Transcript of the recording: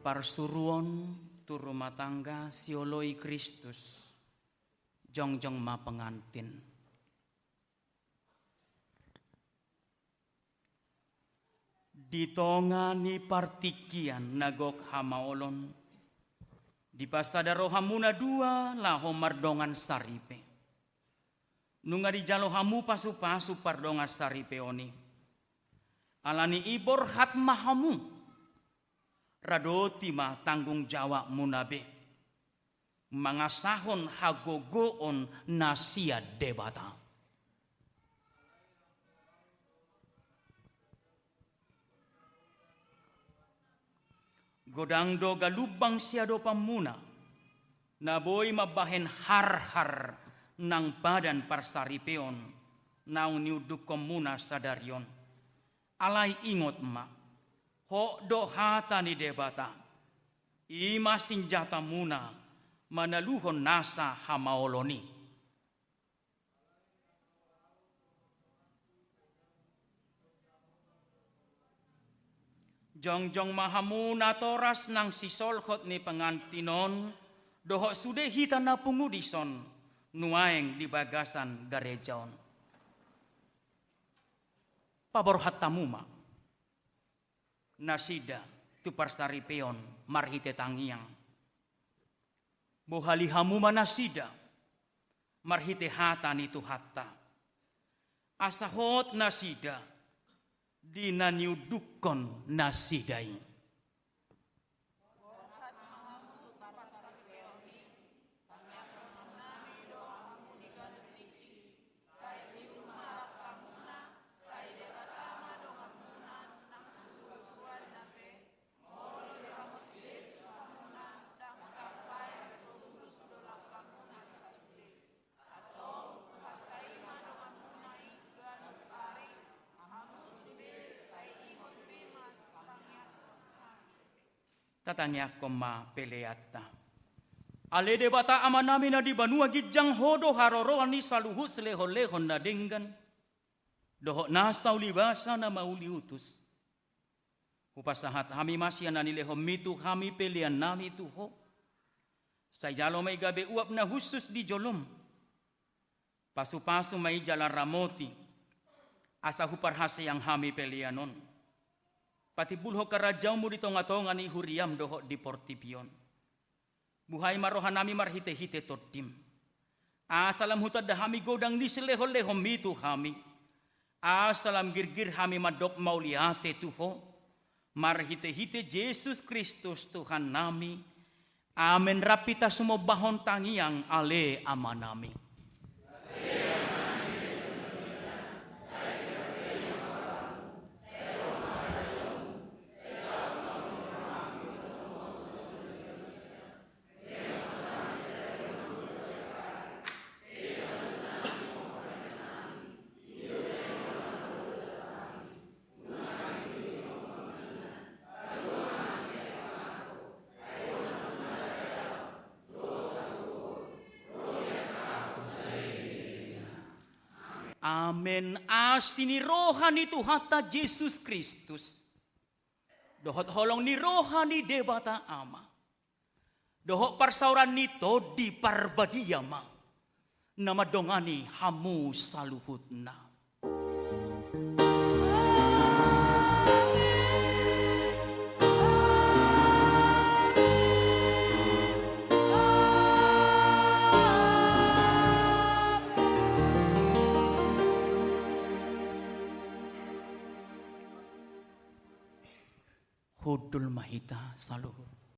parsuruan tu rumah tangga sioloi Kristus jongjong ma pengantin. Ditongani partikian nagok hamaolon di pasada rohamuna dua laho mardongan saripe. Nunga di jalo hamu pasu-pasu pardongan saripe oni. Alani ibor hat mahamu. Radoti ma tanggung jawab munabe. Mangasahon hagogoon nasia debata. Godangdo galubang siado pamuna. Naboy mabahen har-har nang badan parsaripeon naung niuduk komuna sadarion. Alai ingot ma, ho do hata ni debata, ima sinjata muna manaluhon nasa hamaoloni. Jongjong mahamuna toras nang sisolhot ni pengantinon, dohok sude hita na pungudison, nuaeng di bagasan garejaon. Paborhat tamuma, nasida tu parsaripeon marhite tangiang. Bohali hamuma nasida, marhite hata ni tu hatta. Asahot nasida, dinaniudukon nasidai. Tatanya koma peleata. Ale debata amanami na di banua gijang hodo haroroan ni saluhut selehon-lehon na denggan. Dohok nasau libasa na mauli utus. Upasahat hami masya na nilehom mitu hami pelian nami tuho. Sayalo may gabe uap na husus di jolom. Pasu-pasu may jalan ramoti. Asa huparhase yang hami pelianon. Pati bulho karajau mu di tonga-tonga ni huriam dohok di portipion. Buhay marohanami marhite-hite totim. Asalam hutad hami godang ni selehol-lehom mitu hami. Asalam girgir hami madok mauliate tuho. Marhite-hite Yesus Kristus Tuhan nami. Amen rapita sumobahon tangiang ale amanami. Amen. Asini rohani Tuhata Yesus Kristus. Dohot holong ni rohani debata ama. Dohok parsauran nito di parbadiyama. Nama dongani hamu saluhutna. Hudul mahita saluhut.